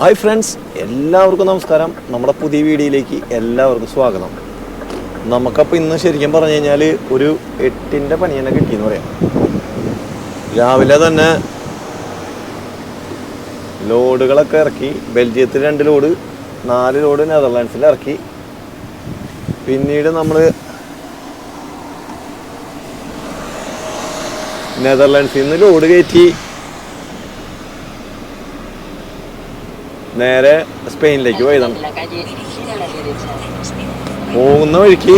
Hi friends, എല്ലാവർക്കും നമസ്കാരം. നമ്മുടെ പുതിയ വീഡിയോയിലേക്ക് എല്ലാവർക്കും സ്വാഗതം. നമുക്കപ്പോൾ ഇന്ന് ശരിക്കും പറഞ്ഞു കഴിഞ്ഞാൽ ഒരു 8ൻ്റെ പണി തന്നെ കിട്ടിയെന്ന് പറയാം. രാവിലെ തന്നെ ലോഡുകളൊക്കെ ഇറക്കി. ബെൽജിയത്തിൽ 2 ലോഡ്, 4 ലോഡ് നെതർലാൻഡ്സിൽ ഇറക്കി. പിന്നീട് നമ്മൾ നെതർലാൻഡ്സിൽ നിന്ന് ലോഡ് കയറ്റി നേരെ സ്പെയിനിലേക്ക് പോയതാണ്. പോകുന്ന വഴിക്ക്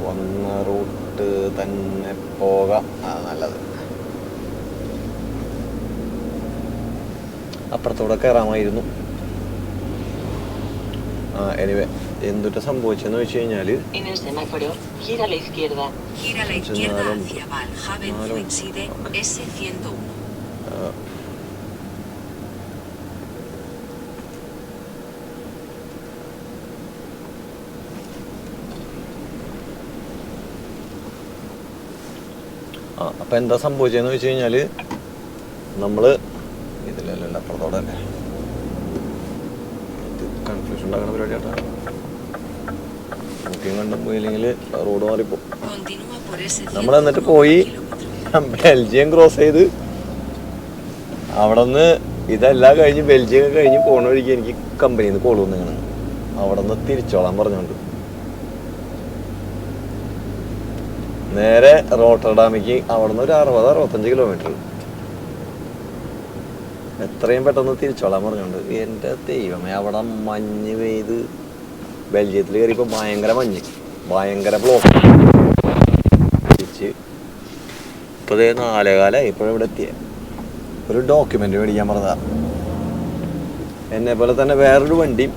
വന്ന റൂട്ട് തന്നെ പോകാം. നല്ലത്. അപ്പുറത്തോടെ കയറാമായിരുന്നു. എനിവേ, എന്തൊക്കെ സംഭവിച്ചെന്ന് വെച്ച് കഴിഞ്ഞാൽ അപ്പം എന്താ സംഭവിച്ചതെന്ന് വെച്ച് കഴിഞ്ഞാൽ നമ്മൾ ഇതിലല്ല അപ്പുറത്തോടെ തന്നെ കൺഫ്യൂഷൻ ഉണ്ടാക്കുന്ന പരിപാടി കേട്ടോ. ബുക്കിംഗ് കണ്ടും പോയില്ലെങ്കിൽ റോഡ് മാറിപ്പോവും. നമ്മൾ എന്നിട്ട് പോയി ബെൽജിയം ക്രോസ് ചെയ്ത് അവിടെ നിന്ന് ഇതെല്ലാം കഴിഞ്ഞ് ബെൽജിയം കഴിഞ്ഞ് പോണ വഴിക്ക് എനിക്ക് കമ്പനിയിൽ നിന്ന് കോൾ വന്നിങ്ങനെ അവിടെ നിന്ന് തിരിച്ചോളാൻ പറഞ്ഞുകൊണ്ട് നേരെ റോട്ടർഡാമിക്ക് അവിടെ നിന്ന് ഒരു 60-65 കിലോമീറ്റർ എത്രയും പെട്ടെന്ന് തിരിച്ചോളാൻ പറഞ്ഞുകൊണ്ട്. എൻ്റെ ദൈവമേ, അവിടെ മഞ്ഞ് പെയ്ത് ബെൽജിയത്തിൽ കയറിയപ്പോൾ ഭയങ്കര മഞ്ഞ്, ഭയങ്കര ബ്ലോക്ക്. തിരിച്ച് ഇപ്പോൾ 4:15 ഇപ്പോഴിവിടെ എത്തിയ ഒരു ഡോക്യുമെൻ്റ് മേടിക്കാൻ പറഞ്ഞതാണ്. എന്നെ പോലെ തന്നെ വേറൊരു വണ്ടിയും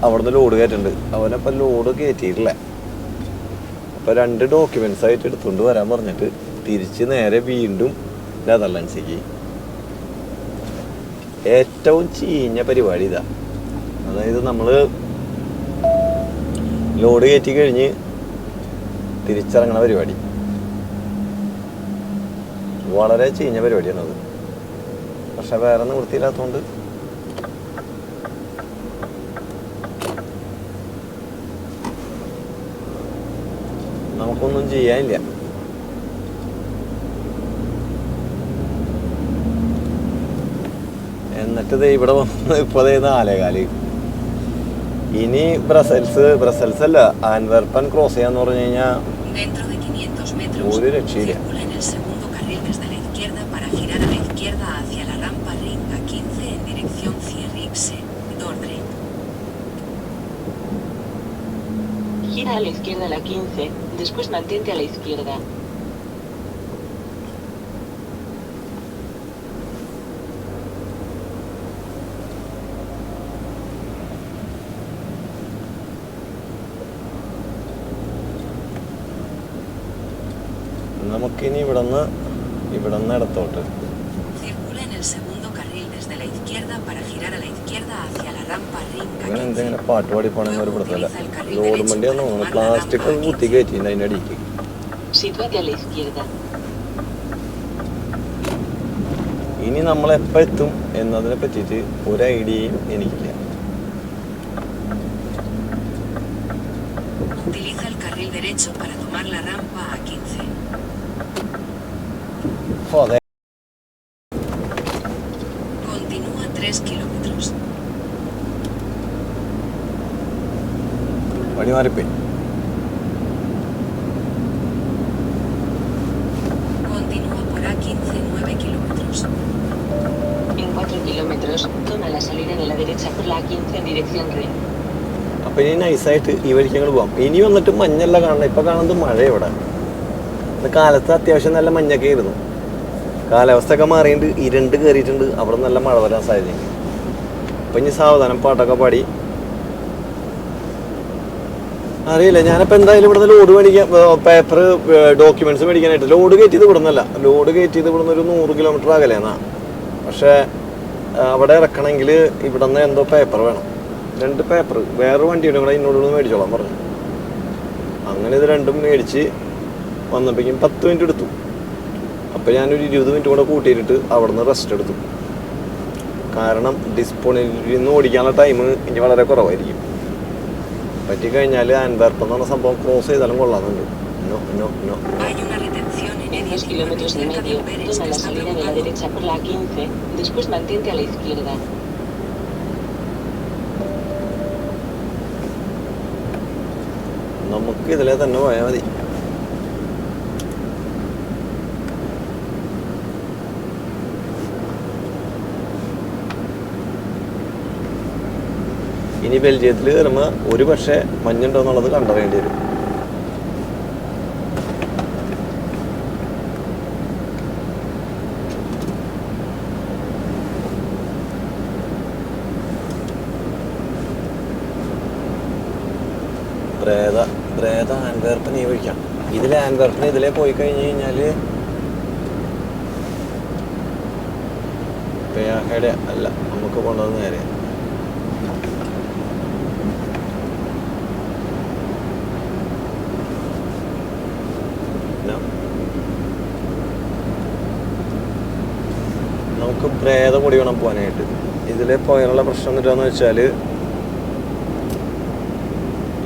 അവിടെ നിന്ന് ലോഡ് കയറ്റുന്നുണ്ട്. അവനപ്പം ലോഡ് കയറ്റിയിട്ടില്ല. അപ്പോൾ 2 ഡോക്യുമെൻറ്റ്സ് ആയിട്ട് എടുത്തുകൊണ്ട് വരാൻ പറഞ്ഞിട്ട് തിരിച്ച് നേരെ വീണ്ടും നെതർലാൻഡ്സിലേക്ക്. ഏറ്റവും ചീഞ്ഞ പരിപാടി ഇതാ. അതായത് നമ്മൾ ലോഡ് കയറ്റി കഴിഞ്ഞ് തിരിച്ചിറങ്ങണ പരിപാടി വളരെ ചീഞ്ഞ പരിപാടിയാണത്. പക്ഷെ വേറെ നിവൃത്തിയില്ലാത്തതുകൊണ്ട് നമുക്കൊന്നും ചെയ്യാനില്ല. എന്നിട്ട് ഇവിടെ വന്ന് ഇപ്പോൾ 4:15. ഇനി ബ്രസൽസ് അല്ല, ആൻവർപ്പൻ ക്രോസ് ചെയ്യാന്ന് പറഞ്ഞു കഴിഞ്ഞാൽ ഒരു രക്ഷയില്ല. Gira a la izquierda a la 15, después mantente a la izquierda. നമുക്കിനി ഇവിടുന്ന് ഇടത്തോട്ട് എന്തെങ്കിലും പാട്ട് പാടി പോണെന്ന് ഒരു പിടുത്തല്ല. ലോഡ് വണ്ടിയാന്ന് തോന്നുന്നു. പ്ലാസ്റ്റിക് കുത്തി കയറ്റിണ്ട് അതിൻ്റെ അടിക്ക്. ഇനി നമ്മൾ എപ്പോൾ എത്തും എന്നതിനെ പറ്റിയിട്ട് ഒരു ഐഡിയയും എനിക്കില്ല. Joder. Continúa 3 kilómetros. വഴി മാറിപ്പോയി. Continúa por A15 9 kilómetros. En 4 kilómetros, toma la salida de la derecha por la A15 en dirección Ren. അപ്പം ഇനി നൈസായിട്ട് ഈ വഴിക്ക് ഞങ്ങൾ പോകാം. ഇനി വന്നിട്ട് മഞ്ഞല്ല കാണണം. ഇപ്പം കാണുന്നത് മഴ. ഇവിടെ കാലത്ത് അത്യാവശ്യം നല്ല മഞ്ഞൊക്കെ ആയിരുന്നു. കാലാവസ്ഥയൊക്കെ മാറിയിട്ട് ഇരുണ്ട് കയറിയിട്ടുണ്ട്. അവിടെ നല്ല മഴ വരാൻ സാധ്യതയുണ്ട്. അപ്പം ഇനി സാവധാനം പാട്ടൊക്കെ പാടി അറിയില്ല. ഞാനിപ്പോൾ എന്തായാലും ഇവിടുന്ന് ലോഡ് മേടിക്കാൻ പേപ്പർ ഡോക്യുമെന്റ്സ് മേടിക്കാനായിട്ട് ലോഡ് കയറ്റിയത് ഇവിടെ നിന്നല്ല. ലോഡ് കയറ്റിയത് ഇവിടെ നിന്ന് ഒരു 100 കിലോമീറ്റർ അകലെന്നാ. പക്ഷേ അവിടെ ഇറക്കണമെങ്കിൽ ഇവിടെ നിന്ന് എന്തോ പേപ്പർ വേണം, 2 പേപ്പർ. വേറെ വണ്ടിയുടെ കൂടെ എന്നോട് മേടിച്ചോളാൻ പറഞ്ഞു. അങ്ങനെ ഇത് രണ്ടും മേടിച്ച് വന്നപ്പോഴേക്കും 10 മിനിറ്റ് എടുത്തു. അപ്പോൾ ഞാനൊരു 20 മിനിറ്റ് കൂടെ കൂട്ടിയിട്ട് അവിടെ നിന്ന് റെസ്റ്റ് എടുത്തു. കാരണം ഡിസ്പോണിൽ നിന്ന് ഓടിക്കാനുള്ള ടൈം ഇനി വളരെ കുറവായിരിക്കും. പറ്റിക്കഴിഞ്ഞാൽ ആൻഡ്വെർപ്പ് എന്ന് പറഞ്ഞ സംഭവം ക്രോസ് ചെയ്താലും കൊള്ളാമെന്നുണ്ട്. No no no. En 2 kilómetros y medio, toma la salida de la derecha por la A15, después mantente a la izquierda. നമുക്ക് ഇതിലെ തന്നെ പോയാൽ മതി. ഇനി ബെൽജിയത്തിൽ കയറുമ്പോൾ ഒരു പക്ഷേ മഞ്ഞുണ്ടോ എന്നുള്ളത് കണ്ടറിയേണ്ടി വരും. ബ്രേദ ആൻഡ്വെർപ്പൻ ഈ വഴിക്കാം. ഇതിലെ ആൻഡ്വെർപ്പൻ ഇതിലേ പോയി കഴിഞ്ഞ് കഴിഞ്ഞാൽ പേഹയുടെ അല്ല, നമുക്ക് കൊണ്ടുവന്ന് നേരെ നമുക്ക് ബ്രേദ കൂടി വേണം പോകാനായിട്ട്. ഇതിലെ പോയാലുള്ള പ്രശ്നം എന്താണെന്ന് വെച്ചാൽ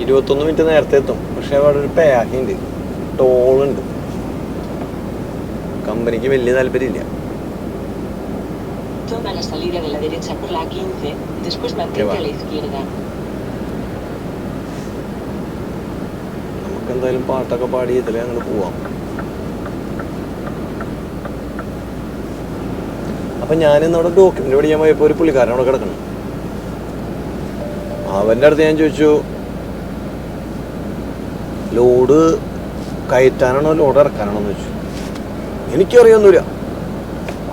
21 മിനിറ്റ് നേരത്തെ എത്തും. പക്ഷെ അവിടെ ഒരു പേഹയുണ്ട്, ടോളുണ്ട്. കമ്പനിക്ക് വലിയ താല്പര്യമില്ല. Toma la salida de la derecha por la A15, después mantente a la izquierda. നമുക്ക് എന്തായാലും പാട്ടൊക്കെ പാടി ഇതിലെ അങ്ങോട്ട് പോവാം. അപ്പം ഞാനിന്ന് അവിടെ ഡോക്യുമെൻ്റ് പഠിക്കാൻ പോയപ്പോൾ ഒരു പുള്ളിക്കാരൻ അവിടെ കിടക്കണം. അവൻ്റെ അടുത്ത് ഞാൻ ചോദിച്ചു, ലോഡ് കയറ്റാനാണോ ലോഡ് ഇറക്കാനാണോ എന്ന് ചോദിച്ചു. എനിക്കറിയൊന്നുമില്ല.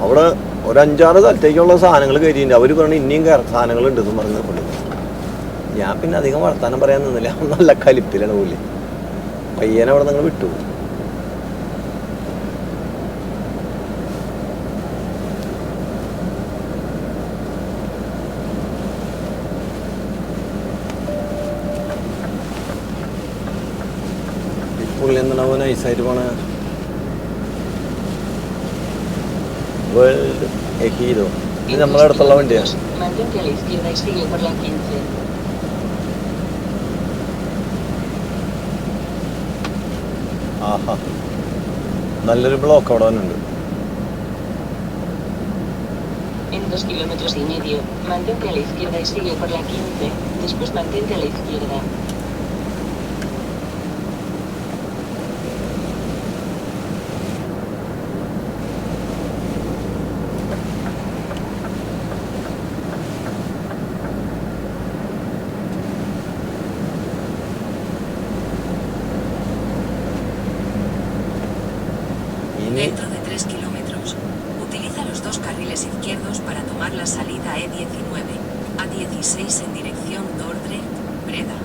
അവിടെ ഒരു 5-6 സ്ഥലത്തേക്കുള്ള സാധനങ്ങൾ കയറ്റിയിട്ടുണ്ട്. അവർ പറഞ്ഞു ഇനിയും സാധനങ്ങളുണ്ടെന്ന് പറഞ്ഞ പുള്ളി. ഞാൻ പിന്നെ അധികം വർത്താനം പറയാൻ നിന്നില്ല. നല്ല കലിപ്പിലാണ് പുള്ളി. പയ്യനെ അവിടെ നിങ്ങൾ വിട്ടു. പുള്ളി എന്താണ് നൈസായിട്ട് പോണ വേൾഡ് ഹീറോ. ഇത് നമ്മളെ അടുത്തുള്ള വണ്ടിയാണ്. Mantente a la izquierda y sigue por la 15. ആഹാ, നല്ലൊരു ബ്ലോക്ക് അവിടെ തന്നെ ഉണ്ട്. En 2 kilómetros y medio, mantente a la izquierda y sigue por la 15, después mantente a la izquierda. Dentro de 3 kilómetros, utiliza los 2 carriles izquierdos para tomar la salida E19, A16 en dirección Dordrecht, Breda.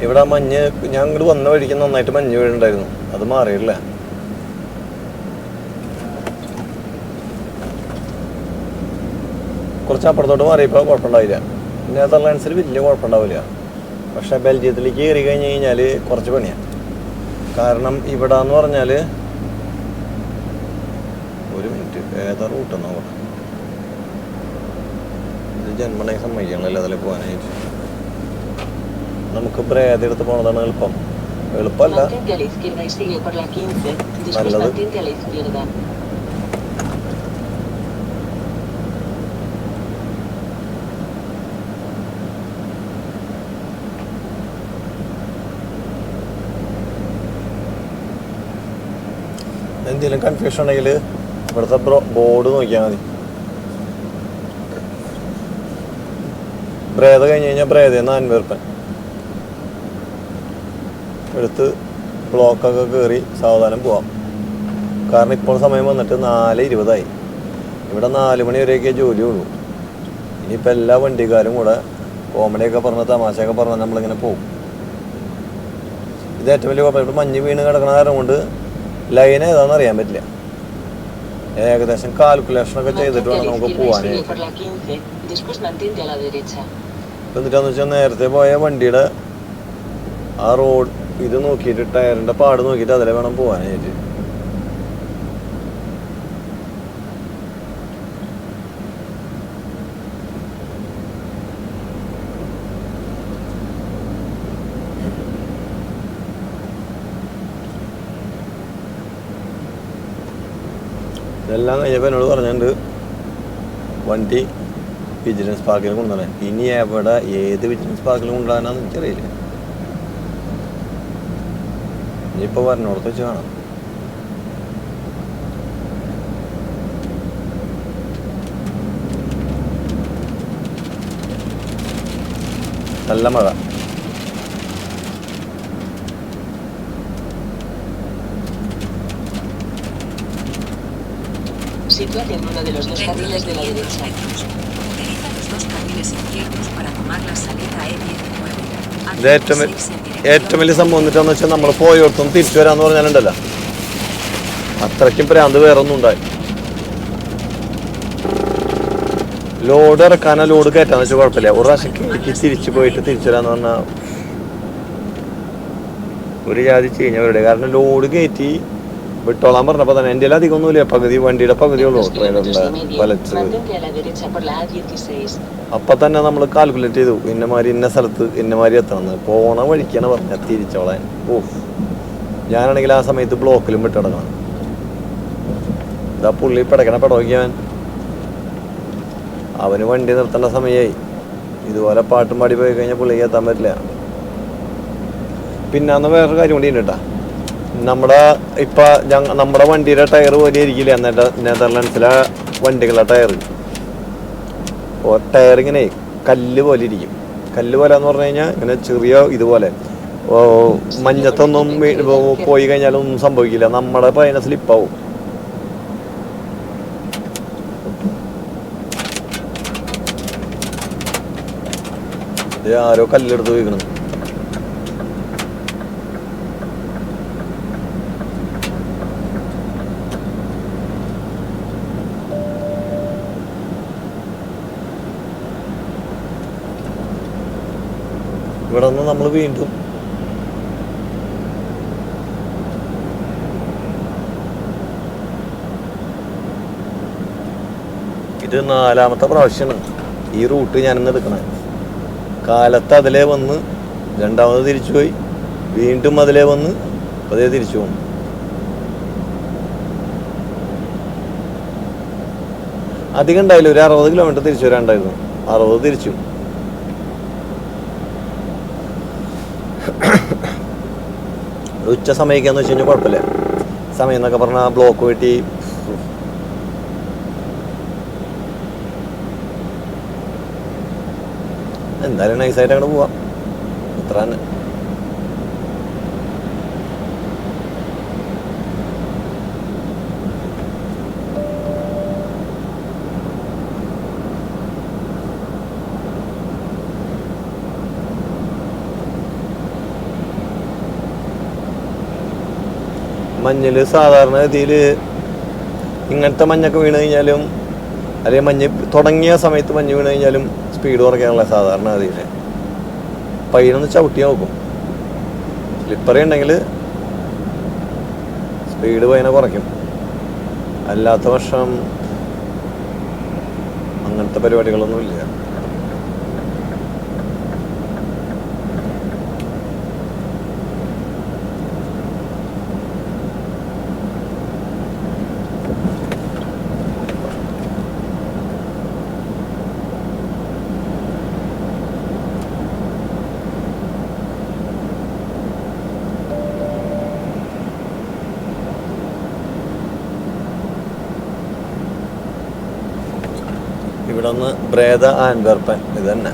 ഇവിടെ മഞ്ഞ്, ഞാൻ ഇങ്ങോട്ട് വന്ന വഴിക്ക് നന്നായിട്ട് മഞ്ഞ് വീഴുണ്ടായിരുന്നു. അത് മാറിയില്ല. കുറച്ച് അപ്പുറത്തോട്ട് മാറിയപ്പോൾ കുഴപ്പമുണ്ടാവില്ല. നെതർലാൻഡ്സിൽ വലിയ കുഴപ്പമുണ്ടാവില്ല. പക്ഷേ ബെൽജിയത്തിലേക്ക് കയറി കഴിഞ്ഞ് കഴിഞ്ഞാൽ കുറച്ച് പണിയാണ്. കാരണം ഇവിടെ എന്ന് പറഞ്ഞാൽ ഒരു മിനിറ്റ് ഏതാ റൂട്ട് നോക്കണം. ഇത് ജന്മനെ സമ്മതിക്കണമല്ലോ അതിൽ പോകാനായിട്ട്. നമുക്ക് ബ്രേദ എടുത്ത് പോണതാണ് എളുപ്പം. എളുപ്പമല്ല, നല്ലത്. എന്തെങ്കിലും കൺഫ്യൂഷൻ ഉണ്ടെങ്കിൽ ഇവിടുത്തെ ബോർഡ് നോക്കിയാൽ മതി. ബ്രേദ കഴിഞ്ഞ് കഴിഞ്ഞാൽ ബ്രേദയിൽ ആൻഡ്വെർപ്പൻ എടുത്ത് ബ്ലോക്കൊക്കെ കയറി സാവധാനം പോവാം. കാരണം ഇപ്പോൾ സമയം വന്നിട്ട് 4:20. ഇവിടെ 4 മണി വരെയൊക്കെ ജോലിയുള്ളൂ. ഇനിയിപ്പോൾ എല്ലാ വണ്ടിക്കാരും കൂടെ കോമഡിയൊക്കെ പറഞ്ഞ് തമാശയൊക്കെ പറഞ്ഞാൽ നമ്മളിങ്ങനെ പോകും. ഇത് ഏറ്റവും വലിയ കുഴപ്പം. ഇവിടെ മഞ്ഞ് വീണ് കിടക്കണ കാരണം കൊണ്ട് ലൈൻ ഏതാണെന്ന് അറിയാൻ പറ്റില്ല. ഏകദേശം കാൽക്കുലേഷനൊക്കെ ചെയ്തിട്ട് വേണം നമുക്ക് പോകാനായിട്ട്. എന്നിട്ടാന്ന് വെച്ചാൽ നേരത്തെ പോയ വണ്ടിയുടെ ആ റോഡ് ഇത് നോക്കിയിട്ട് ടയറിൻ്റെ പാട് നോക്കിയിട്ട് അതിലെ വേണം പോകാനായിട്ട്. ഇതെല്ലാം കഴിഞ്ഞപ്പോൾ എന്നോട് പറഞ്ഞിട്ടുണ്ട് വണ്ടി വിജിലൻസ് പാർക്കിൽ കൊണ്ടുവരാൻ. ഇനി എവിടെ ഏത് വിജിലൻസ് പാർക്കിൽ കൊണ്ടുവരാനാന്ന് എനിക്കറിയില്ല. ഇനിയിപ്പോൾ പറഞ്ഞോടത്ത് വെച്ച് കാണാം. നല്ല മഴ. Sitúate en uno de los dos carriles de la derecha. Utiliza los dos carriles izquierdos para tomar la salida E19. ഇത് ഏറ്റവും വലിയ സംഭവം എന്നിട്ടാന്ന് വെച്ചാൽ നമ്മൾ പോയോടത്തും തിരിച്ചു വരാന്ന് പറഞ്ഞാലുണ്ടല്ലോ, അത്രയ്ക്കും പ്രാന്ത് വേറെ ഒന്നും ഉണ്ടായി. ലോഡ് ഇറക്കാനോ ലോഡ് കയറ്റാന്ന് വെച്ചാൽ കുഴപ്പമില്ല. ഒരു പ്രാവശ്യം കയറ്റി തിരിച്ചു പോയിട്ട് തിരിച്ചു വരാന്ന് പറഞ്ഞാൽ ഒരു ജാതി ചെയ്യുന്നവരുടെ. കാരണം ലോഡ് കയറ്റി വിട്ടോളാൻ പറഞ്ഞപ്പോൾ തന്നെ എൻ്റെ അധികം ഒന്നുമില്ല, പകുതി വണ്ടിയുടെ പകുതിയുള്ളൂ ട്രെയിലറിൻ്റെ വലച്ച്. അപ്പം തന്നെ നമ്മൾ കാൽക്കുലേറ്റ് ചെയ്തു ഇന്നമാതിരി ഇന്ന സ്ഥലത്ത് ഇന്നമാതിരി എത്തണമെന്ന്. പോണ വഴിക്കാണ് പറഞ്ഞാൽ തിരിച്ചോളാൻ. ഞാനാണെങ്കിൽ ആ സമയത്ത് ബ്ലോക്കിലും വിട്ടിടക്കണം. ഇതാ പുള്ളി പിടയ്ക്കണ പിടവയ്ക്കാൻ അവന് വണ്ടി നിർത്തേണ്ട സമയമായി. ഇതുപോലെ പാട്ടും പാടി പോയി കഴിഞ്ഞാൽ പുള്ളിക്ക് എത്താൻ പറ്റില്ല. പിന്നെ അന്ന് വേറൊരു കാര്യം കൂടി ഉണ്ട് കേട്ടോ. നമ്മുടെ വണ്ടിയുടെ ടയർ പോലെ ഇരിക്കില്ല നെതർലാൻഡ്സിലെ വണ്ടികളുടെ ടയർ. ടയർ ഇങ്ങനെ കല്ല് പോലെ ഇരിക്കും. കല്ല് പോലെ എന്ന് പറഞ്ഞു കഴിഞ്ഞാൽ ഇങ്ങനെ ചെറിയ ഇതുപോലെ മഞ്ഞത്തൊന്നും പോയി കഴിഞ്ഞാലൊന്നും സംഭവിക്കില്ല. നമ്മുടെ പയ്യനെ സ്ലിപ്പാവും. ഇത് ആരോ കല്ലെടുത്ത് പോയിക്കണം. ഇവിടെ നിന്ന് നമ്മൾ വീണ്ടും ഇത് 4ാമത്തെ പ്രാവശ്യമാണ് ഈ റൂട്ട് ഞാനിന്ന് എടുക്കണേ. കാലത്ത് അതിലേ വന്ന് രണ്ടാമത് തിരിച്ചു പോയി, വീണ്ടും അതിലേ വന്ന് അതേ തിരിച്ചു പോകും. അധികം ഉണ്ടായില്ല, ഒരു 60 കിലോമീറ്റർ തിരിച്ചു വരാണ്ടായിരുന്നു. 60 തിരിച്ചു. ഉച്ച സമയമൊക്കെയാന്ന് വെച്ച് കഴിഞ്ഞാൽ കുഴപ്പമില്ല. സമയം എന്നൊക്കെ പറഞ്ഞാൽ ബ്ലോക്ക് വെട്ടി എന്തായാലും നൈസായിട്ട് അങ്ങോട്ട് പോവാം. അത്ര തന്നെ. മഞ്ഞിൽ സാധാരണ ഗതിയിൽ ഇങ്ങനത്തെ മഞ്ഞൊക്കെ വീണ് കഴിഞ്ഞാലും അല്ലെങ്കിൽ മഞ്ഞ് തുടങ്ങിയ സമയത്ത് മഞ്ഞ് വീണ് കഴിഞ്ഞാലും സ്പീഡ് കുറയ്ക്കാനുള്ള സാധാരണ ഗതിയിൽ പയ്യനൊന്ന് ചവിട്ടി നോക്കും. സ്ലിപ്പറി ഉണ്ടെങ്കിൽ സ്പീഡ് പയ്യനെ കുറയ്ക്കും. അല്ലാത്ത പക്ഷം അങ്ങനത്തെ പരിപാടികളൊന്നുമില്ല. ഇവിടെ നിന്ന് ബ്രേദ ആൻഡ്വെർപ്പൻ ഇത് തന്നെ.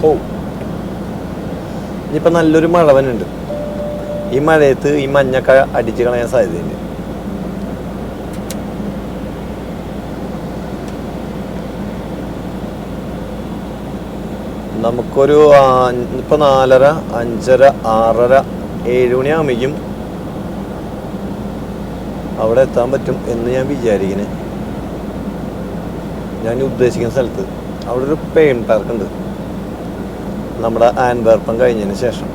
ഹോ, ഇനിയിപ്പോൾ നല്ലൊരു മഴ വന്നുണ്ട്. ഈ മഴയത്ത് ഈ മഞ്ഞൊക്കെ അടിച്ച് കളയാൻ സാധ്യതയുണ്ട്. നമുക്കൊരു ഇപ്പോൾ 4:30, 5:30, 6:30, 7 മണിയാകുമ്പോഴേക്കും അവിടെ എത്താൻ പറ്റും എന്ന് ഞാൻ വിചാരിക്കുന്നത്. ഞാൻ ഉദ്ദേശിക്കുന്ന സ്ഥലത്ത് അവിടെ ഒരു പെയിൻ പാർക്ക് ഉണ്ട്, നമ്മുടെ ആൻവേർപ്പം കഴിഞ്ഞതിന് ശേഷം.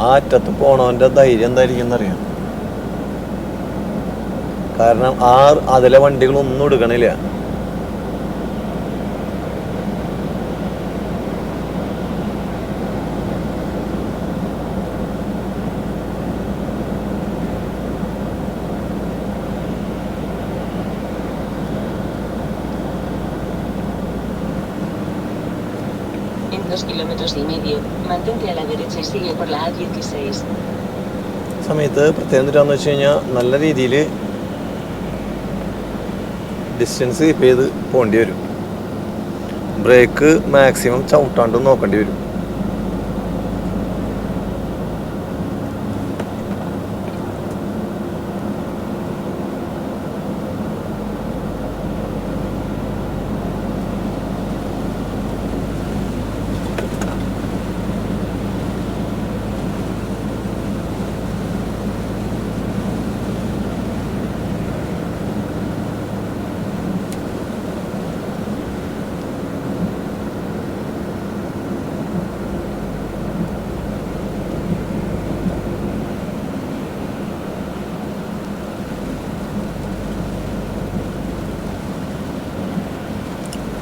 ആ അറ്റത്ത് പോണവൻ്റെ ധൈര്യം എന്തായിരിക്കും എന്നറിയാം. കാരണം അതിലെ വണ്ടികളൊന്നും എടുക്കണില്ല. En 2,5 kilómetros, mantente a la derecha y sigue por la A16. സമയത്ത് പ്രത്യേകം എന്താണെന്ന് വെച്ച് കഴിഞ്ഞാൽ നല്ല രീതിയിൽ ഡിസ്റ്റൻസ് കീപ്പ് ചെയ്ത് പോകേണ്ടി വരും. ബ്രേക്ക് മാക്സിമം ചവിട്ടാണ്ട് നോക്കേണ്ടി വരും.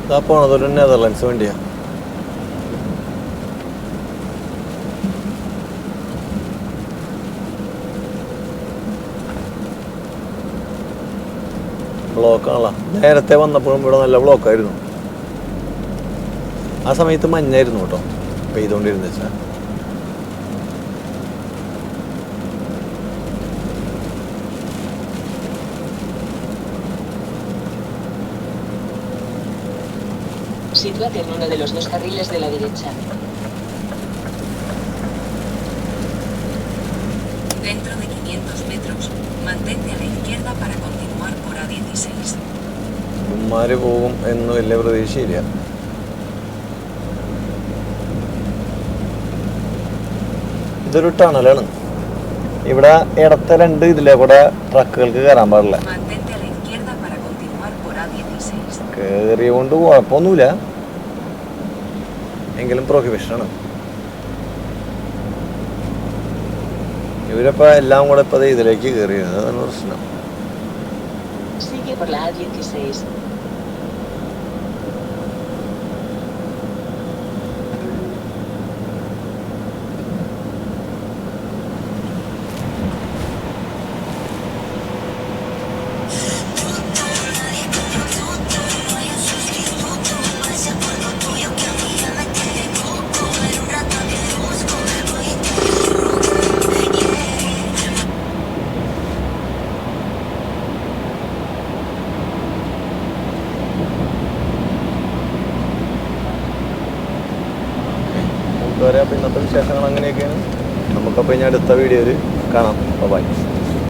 ഇതാ പോണതൊരു നെതർലൻഡ്സ് വണ്ടിയാണ്. ബ്ലോക്കാണല്ലോ. നേരത്തെ വന്നപ്പോഴും ഇവിടെ നല്ല ബ്ലോക്കായിരുന്നു. ആ സമയത്ത് മഞ്ഞായിരുന്നു കേട്ടോ പെയ്തുകൊണ്ടിരുന്ന വെച്ചാൽ. Sitúate en uno de los 2 carriles de la derecha. Dentro de 500 metros, mantente a la izquierda para continuar por A16. ഉമ്മാര് പോകും എന്ന് വലിയ പ്രതീക്ഷയില്ല. ഇതൊരു ടണലാണ്. ഇവിടെ ഇടത്തെ 2 ഇതിലെ കൂടെ ട്രക്കുകൾക്ക് കയറാൻ പാടില്ല. Mantente a la izquierda para continuar por A16. കയറിയോണ്ട് കുഴപ്പമൊന്നുമില്ല, എങ്കിലും പ്രൊഹിബിഷനാണ്. ഇവരിപ്പോൾ എല്ലാം കൂടെ ഇപ്പോൾ ഇതിലേക്ക് കയറിയത്, അതാണ് പ്രശ്നം. Sigue por la A16. അപ്പോൾ ഇന്നത്തെ വിശേഷങ്ങൾ അങ്ങനെയൊക്കെയാണ്. നമുക്കപ്പോൾ ഇനി അടുത്ത വീഡിയോയിൽ കാണാം. ബൈ.